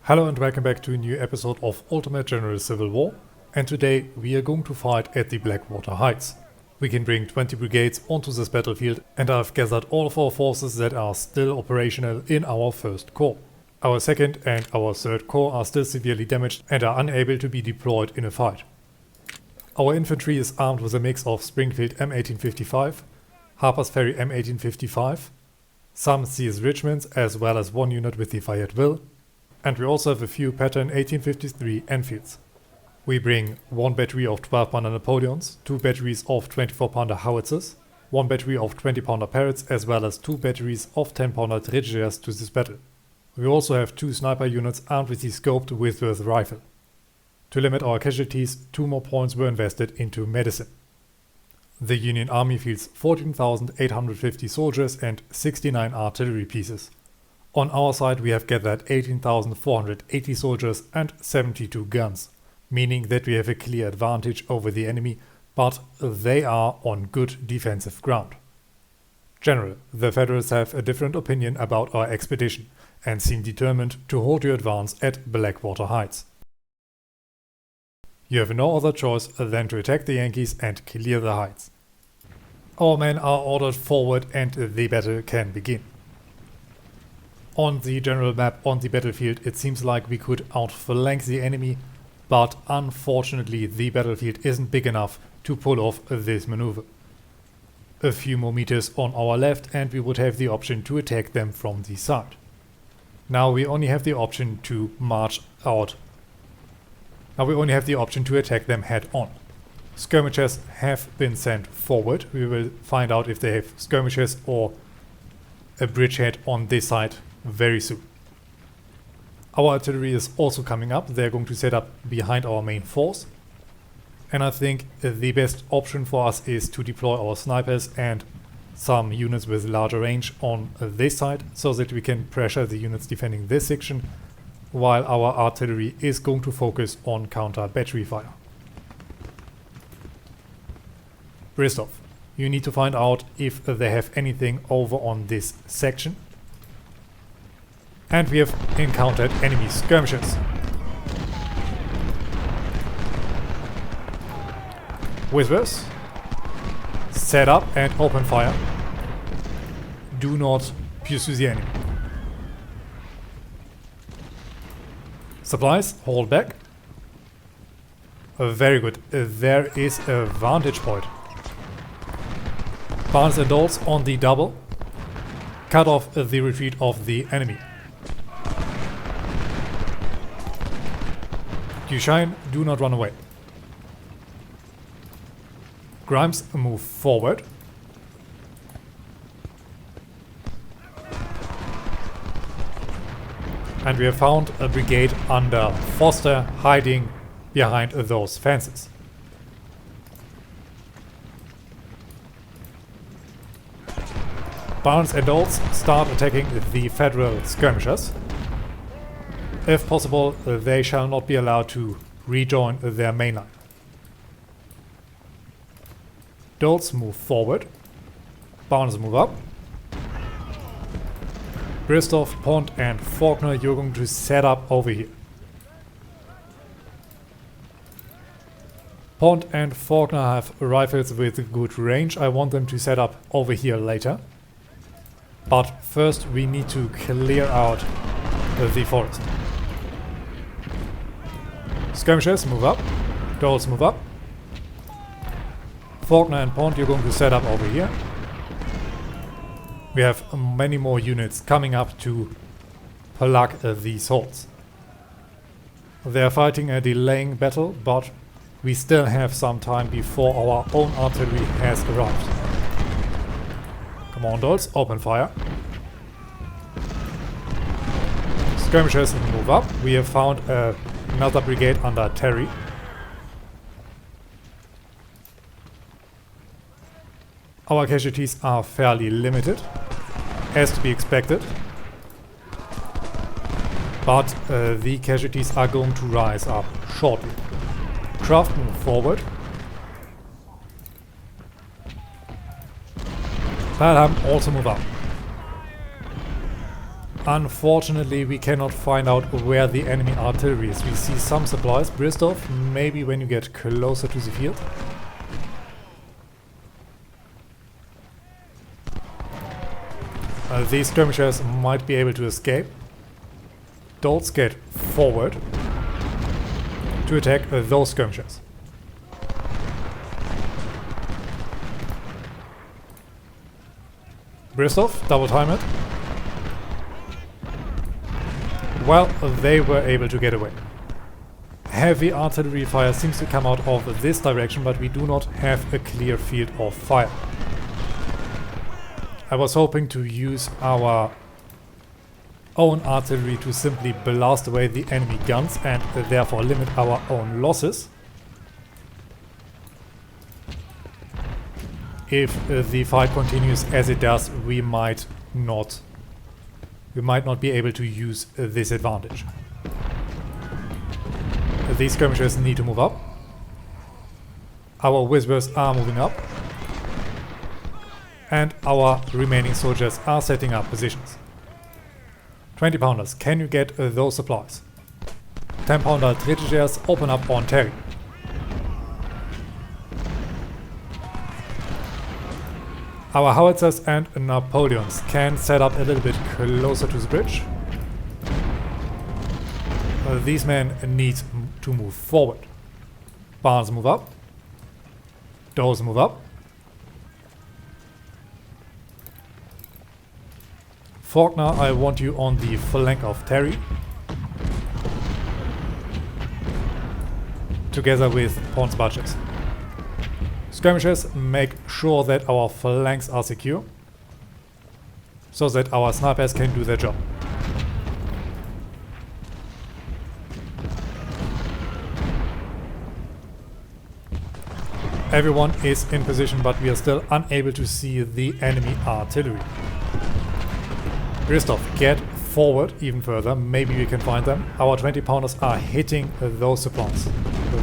Hello and welcome back to a new episode of Ultimate General Civil War, and today we are going to fight at the Blackwater Heights. We can bring 20 brigades onto this battlefield, and I've gathered all of our forces that are still operational in our 1st Corps. Our 2nd and our 3rd Corps are still severely damaged and are unable to be deployed in a fight. Our infantry is armed with a mix of Springfield M1855, Harper's Ferry M1855, some CS Richmonds as well as one unit with the Fayetteville, and we also have a few pattern 1853 Enfields. We bring one battery of 12-pounder Napoleons, two batteries of 24-pounder howitzers, one battery of 20-pounder Parrots as well as two batteries of 10-pounder Trégiers to this battle. We also have two sniper units armed with the scoped Whitworth rifle. To limit our casualties, 2 more points were invested into medicine. The Union Army fields 14,850 soldiers and 69 artillery pieces. On our side we have gathered 18,480 soldiers and 72 guns, meaning that we have a clear advantage over the enemy, but they are on good defensive ground. General, the Federals have a different opinion about our expedition and seem determined to hold your advance at Blackwater Heights. You have no other choice than to attack the Yankees and clear the heights. Our men are ordered forward and the battle can begin. On the general map on the battlefield it seems like we could outflank the enemy, but unfortunately the battlefield isn't big enough to pull off this maneuver. A few more meters on our left and we would have the option to attack them from the side. Now we only have the option to march out. Now we only have the option to attack them head on. Skirmishers have been sent forward. We will find out if they have skirmishers or a bridgehead on this side very soon. Our artillery is also coming up. They're going to set up behind our main force. And I think the best option for us is to deploy our snipers and some units with larger range on this side so that we can pressure the units defending this section, while our artillery is going to focus on counter battery fire. Bristol, you need to find out if they have anything over on this section. And we have encountered enemy skirmishers. Whispers, set up and open fire. Do not pursue the enemy. Supplies, hold back. Very good. There is a vantage point. Barnes and Doles on the double. Cut off the retreat of the enemy. Duchesne, do not run away. Grimes, move forward. And we have found a brigade under Foster hiding behind those fences. Barnes and Doles start attacking the Federal skirmishers. If possible, they shall not be allowed to rejoin their main line. Doles move forward. Barnes move up. Bristow, Pont and Faulkner, you're going to set up over here. Pont and Faulkner have rifles with good range. I want them to set up over here later. But first we need to clear out the forest. Skirmishers, move up. Doles, move up. Faulkner and Pont, you're going to set up over here. We have many more units coming up to plug these holes. They are fighting a delaying battle, but we still have some time before our own artillery has arrived. Come on, Doles, open fire. Skirmishers, move up. We have found another brigade under Terry. Our casualties are fairly limited, as to be expected. But the casualties are going to rise up shortly. Kraft, move forward. Pelham, also move up. Unfortunately, we cannot find out where the enemy artillery is. We see some supplies. Bristol, maybe when you get closer to the field. These skirmishers might be able to escape. Dolts, get forward to attack those skirmishers. Bristol, double time it. Well, they were able to get away. Heavy artillery fire seems to come out of this direction, but we do not have a clear field of fire. I was hoping to use our own artillery to simply blast away the enemy guns and therefore limit our own losses. If the fight continues as it does, we might not be able to use this advantage. These skirmishers need to move up. Our whispers are moving up. And our remaining soldiers are setting up positions. 20 pounders, can you get those supplies? 10 pounder Tretagers, open up on Terry. Our howitzers and Napoleons can set up a little bit closer to the bridge. These men need to move forward. Barnes move up. Those move up. Faulkner, I want you on the flank of Terry. Together with Pons Batches. Skirmishers, make sure that our flanks are secure, so that our snipers can do their job. Everyone is in position, but we are still unable to see the enemy artillery. Christoph, get forward even further, maybe we can find them. Our 20 pounders are hitting those supplies.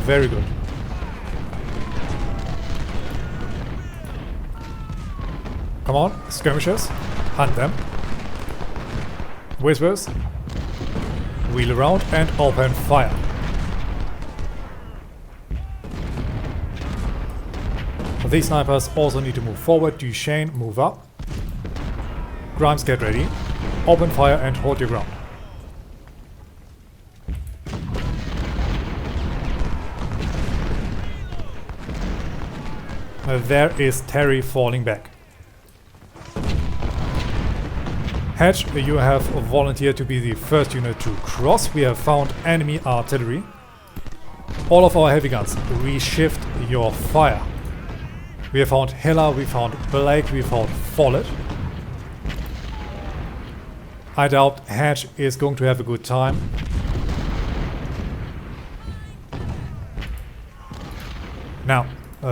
Very good. Come on, skirmishers, hunt them. Whispers, wheel around and open fire. These snipers also need to move forward. Duchesne, move up. Grimes, get ready. Open fire and hold your ground. There is Terry falling back. Hatch, you have volunteered to be the first unit to cross. We have found enemy artillery. All of our heavy guns, reshift your fire. We have found Hiller, we found Blake, we found Follett. I doubt Hatch is going to have a good time. Now,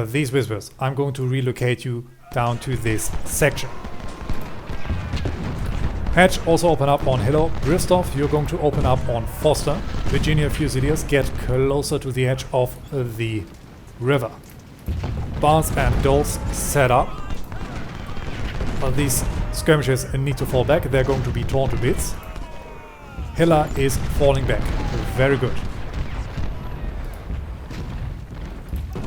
these whispers, I'm going to relocate you down to this section. Hatch, also open up on Hilo. Bristow, you're going to open up on Foster. Virginia Fusiliers, get closer to the edge of the river. Barnes and Doles, set up. These skirmishers need to fall back. They're going to be torn to bits. Hiller is falling back. Very good.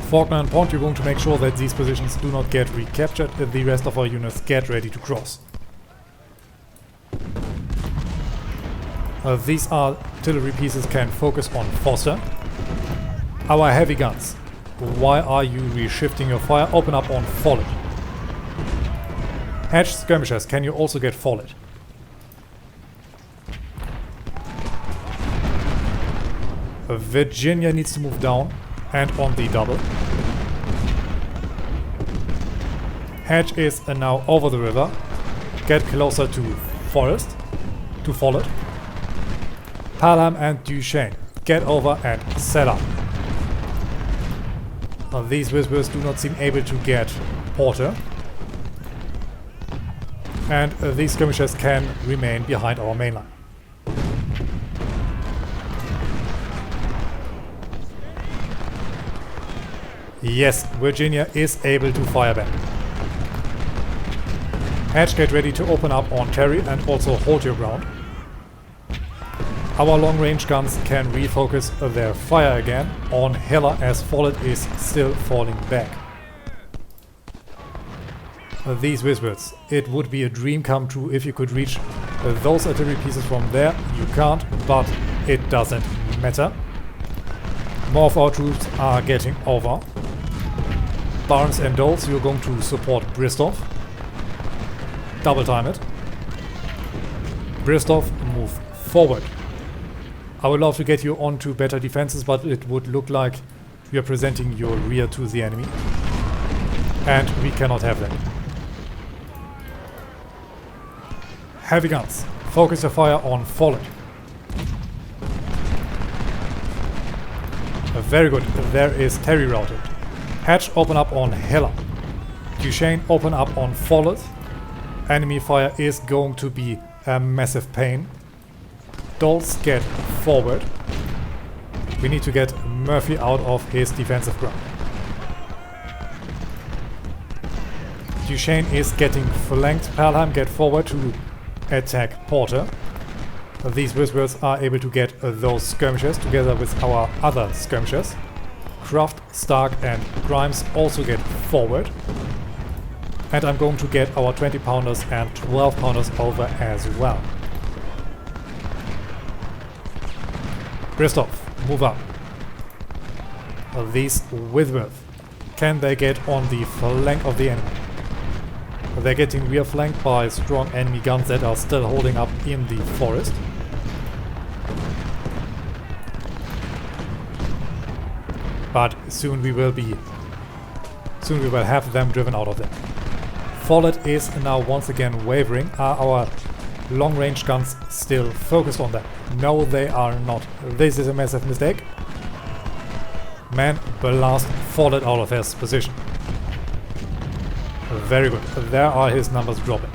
Faulkner and Pont, you're going to make sure that these positions do not get recaptured. The rest of our units get ready to cross. These artillery pieces can focus on Foster. Our heavy guns, why are you reshifting your fire? Open up on Follett. Hatch skirmishers, can you also get Follett? Virginia needs to move down and on the double. Hatch is now over the river. Get closer to Forest, to Follett. Palham and Duchesne, get over and set up. These whispers do not seem able to get Porter. And these skirmishers can remain behind our main line. Yes, Virginia is able to fire back. Hatch, get ready to open up on Terry and also hold your ground. Our long-range guns can refocus their fire again on Hela as Fallet is still falling back. These wizards, it would be a dream come true if you could reach those artillery pieces from there. You can't, but it doesn't matter. More of our troops are getting over. Barnes and Doles, you're going to support Bristov. Double time it. Bristov, move forward. I would love to get you onto better defenses, but it would look like we are presenting your rear to the enemy. And we cannot have that. Heavy guns, focus your fire on Fallet. Very good, there is Terry routed. Hatch, open up on Hela. Duchesne, open up on Fallet. Enemy fire is going to be a massive pain. Doles, get forward. We need to get Murphy out of his defensive ground. Duchesne is getting flanked. Perlheim, get forward to attack Porter. These wizards are able to get those skirmishers together with our other skirmishers. Croft, Stark and Grimes also get forward. And I'm going to get our 20 pounders and 12 pounders over as well. Bristov, move up. These wizards, can they get on the flank of the enemy? They're getting rear flanked by strong enemy guns that are still holding up in the forest. But soon we will have them driven out of there. Fallet is now once again wavering. Are our long-range guns still focused on them? No, they are not. This is a massive mistake. Man, blast Fallet out of his position. Very good. There are his numbers dropping.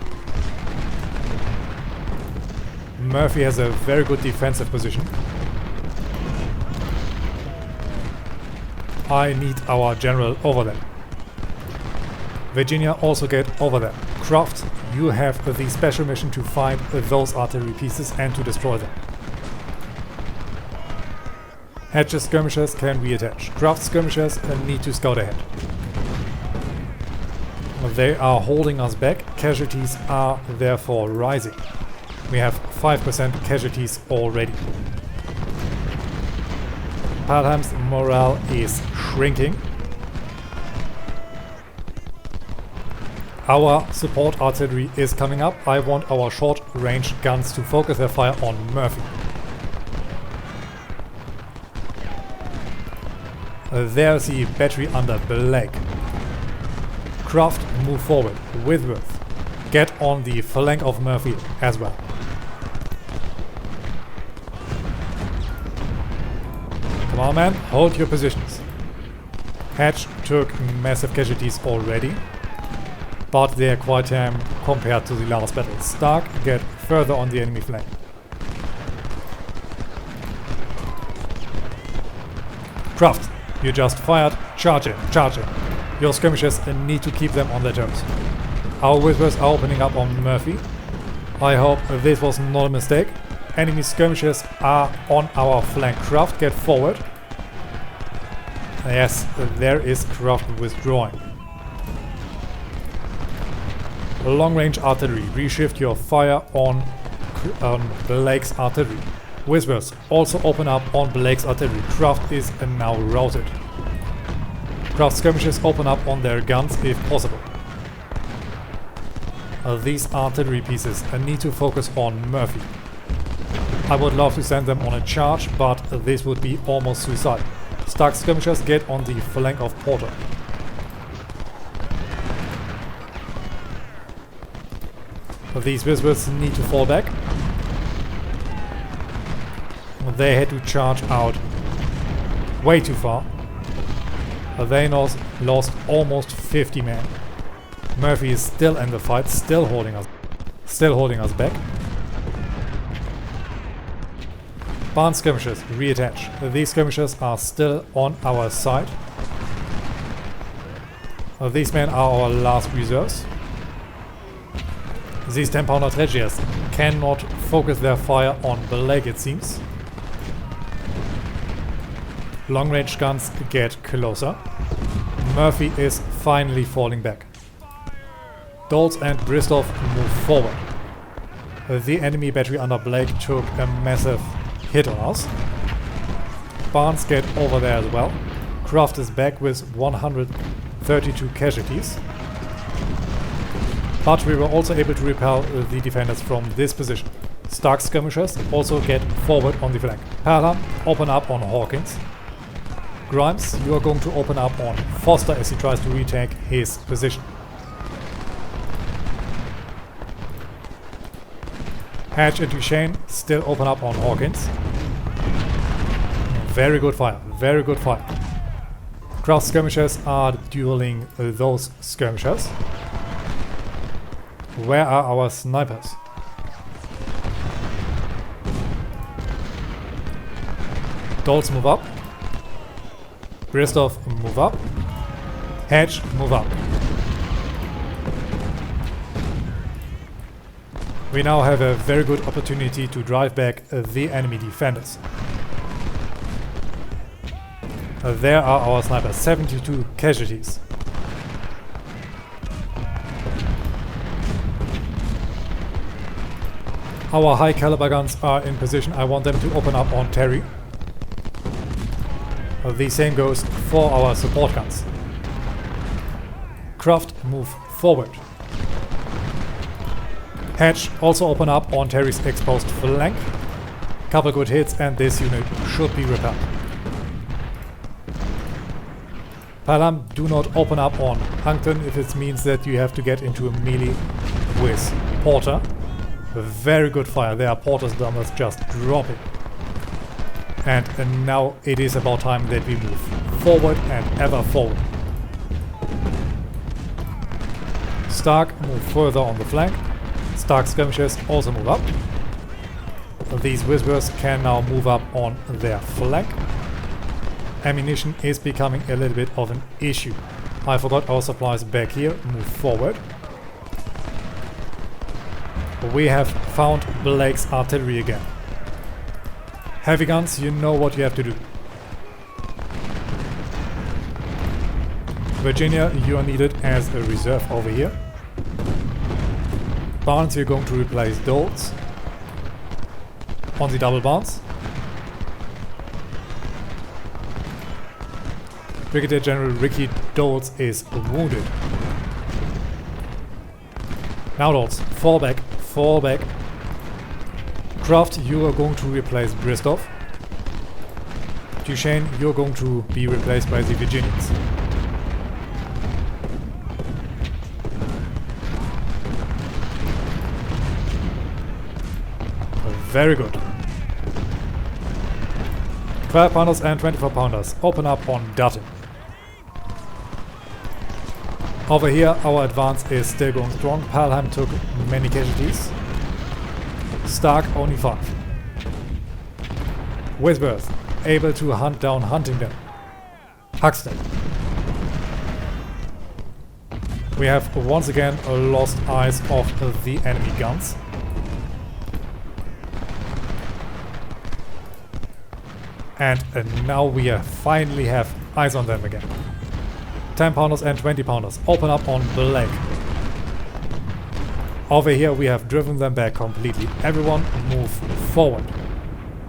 Murphy has a very good defensive position. I need our general over there. Virginia, also get over there. Croft, you have the special mission to find those artillery pieces and to destroy them. Hatch's skirmishers can reattach. Croft skirmishers need to scout ahead. They are holding us back. Casualties are therefore rising. We have 5% casualties already. Palham's morale is shrinking. Our support artillery is coming up. I want our short-range guns to focus their fire on Murphy. There's the battery under Blake. Croft, move forward. Whitworth, get on the flank of Murphy as well. Come on, man, hold your positions. Hatch took massive casualties already, but they are quite tame compared to the last battle. Stark, get further on the enemy flank. Croft, you just fired. Charge in, charge in. Your skirmishers need to keep them on their toes. Our whispers are opening up on Murphy. I hope this was not a mistake. Enemy skirmishers are on our flank. Croft, get forward. Yes, there is Croft withdrawing. Long-range artillery, reshift your fire on Blake's artillery. Whispers, also open up on Blake's artillery. Croft is now routed. Croft skirmishers, open up on their guns if possible. These artillery pieces need to focus on Murphy. I would love to send them on a charge, but this would be almost suicide. Stark skirmishers, get on the flank of Porter. These wizards need to fall back. They had to charge out way too far. They lost almost 50 men. Murphy is still in the fight, still holding us back. Barn skirmishers, reattach. These skirmishers are still on our side. These men are our last reserves. These 10-pounder tragedies cannot focus their fire on Blake, it seems. Long-range guns get closer. Murphy is finally falling back. Dolz and Bristol move forward. The enemy battery under Blake took a massive hit on us. Barnes get over there as well. Kraft is back with 132 casualties. But we were also able to repel the defenders from this position. Stark skirmishers also get forward on the flank. Perla, open up on Hawkins. Grimes, you are going to open up on Foster as he tries to retake his position. Hatch and Duchesne still open up on Hawkins. Very good fire, very good fire. Kraft skirmishers are dueling those skirmishers. Where are our snipers? Dolz move up. Bristol move up. Hedge move up. We now have a very good opportunity to drive back the enemy defenders. There are our snipers, 72 casualties. Our high caliber guns are in position. I want them to open up on Terry. The same goes for our support guns. Kraft move forward. Hatch also open up on Terry's exposed flank. Couple good hits and this unit should be repelled. Palam, do not open up on Hunkton if it means that you have to get into a melee with Porter. Very good fire there, Porter's numbers just dropping. And now it is about time that we move forward and ever forward. Stark move further on the flank. Stark skirmishers also move up. These Whispers can now move up on their flank. Ammunition is becoming a little bit of an issue. I forgot our supplies back here. Move forward. We have found Blake's artillery again. Heavy guns, you know what you have to do. Virginia, you are needed as a reserve over here. Barnes, you're going to replace Dolz on the double Barnes. Brigadier General Ricky Dolz is wounded. Now Dolz, fall back, fall back. Kraft, you are going to replace Bristol. Duchesne, you're going to be replaced by the Virginians. Very good. 12 pounders and 24 pounders. Open up on Dutton. Over here, our advance is still going strong. Palham took many casualties. Stark only 5. Wisworth able to hunt down Huntington. Huxton. We have once again lost eyes of the enemy guns. And now we finally have eyes on them again. 10 pounders and 20 pounders. Open up on Blake. Over here we have driven them back completely. Everyone move forward.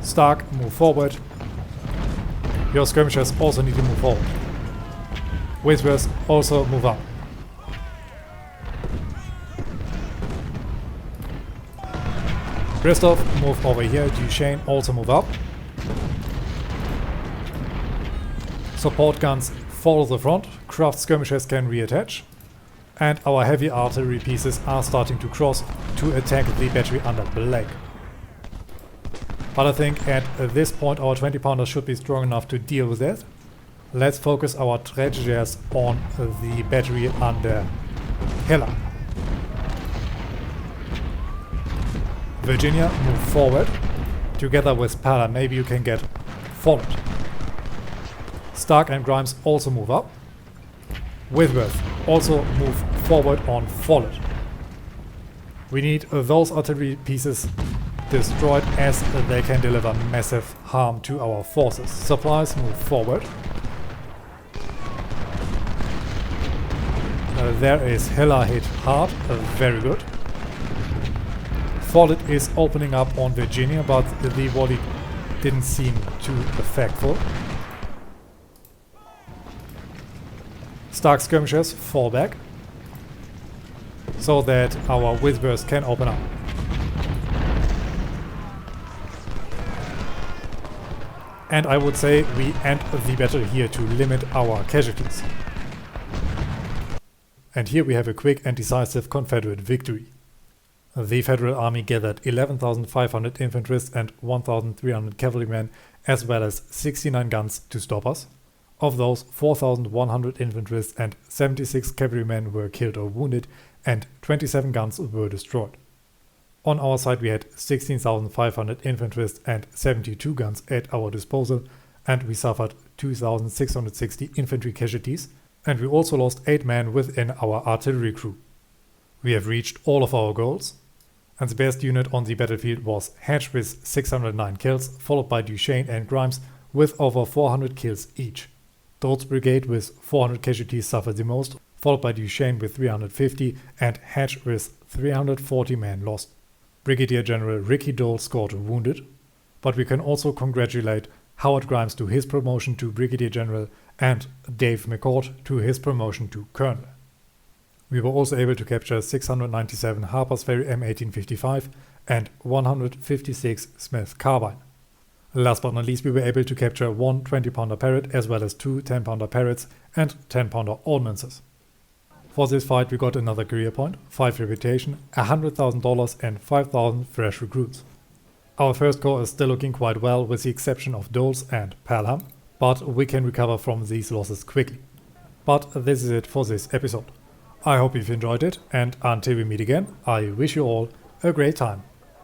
Stark, move forward. Your skirmishers also need to move forward. Whispers also move up. Bristol, move over here. Duchesne also move up. Support guns follow the front. Craft skirmishers can reattach. And our heavy artillery pieces are starting to cross to attack the battery under Blake. But I think at this point our 20 pounders should be strong enough to deal with that. Let's focus our tragedies on the battery under Hiller. Virginia, move forward. Together with Pala, maybe you can get forward. Stark and Grimes also move up. Whitworth also move forward on Follett. We need those artillery pieces destroyed as they can deliver massive harm to our forces. Supplies move forward. There is Hilla hit hard, very good. Follett is opening up on Virginia, but the volley didn't seem too effectful. Stark skirmishers fall back, so that our whizburst can open up. And I would say we end the battle here to limit our casualties. And here we have a quick and decisive Confederate victory. The Federal Army gathered 11,500 infantrymen and 1,300 cavalrymen, as well as 69 guns to stop us. Of those, 4,100 infantrymen and 76 cavalrymen were killed or wounded, and 27 guns were destroyed. On our side we had 16,500 infantrymen and 72 guns at our disposal, and we suffered 2,660 infantry casualties, and we also lost 8 men within our artillery crew. We have reached all of our goals, and the best unit on the battlefield was Hatch with 609 kills, followed by Duchesne and Grimes with over 400 kills each. Dodds Brigade with 400 casualties suffered the most, followed by Duchesne with 350 and Hatch with 340 men lost. Brigadier General Ricky Dole scored wounded, but we can also congratulate Howard Grimes to his promotion to Brigadier General and Dave McCord to his promotion to Colonel. We were also able to capture 697 Harper's Ferry M1855 and 156 Smith carbine. Last but not least, we were able to capture one 20-pounder Parrott as well as two 10-pounder Parrotts and 10-pounder ordnances. For this fight we got another career point, 5 reputation, $100,000 and 5,000 fresh recruits. Our first corps is still looking quite well with the exception of Doles and Pelham, but we can recover from these losses quickly. But this is it for this episode. I hope you've enjoyed it, and until we meet again, I wish you all a great time.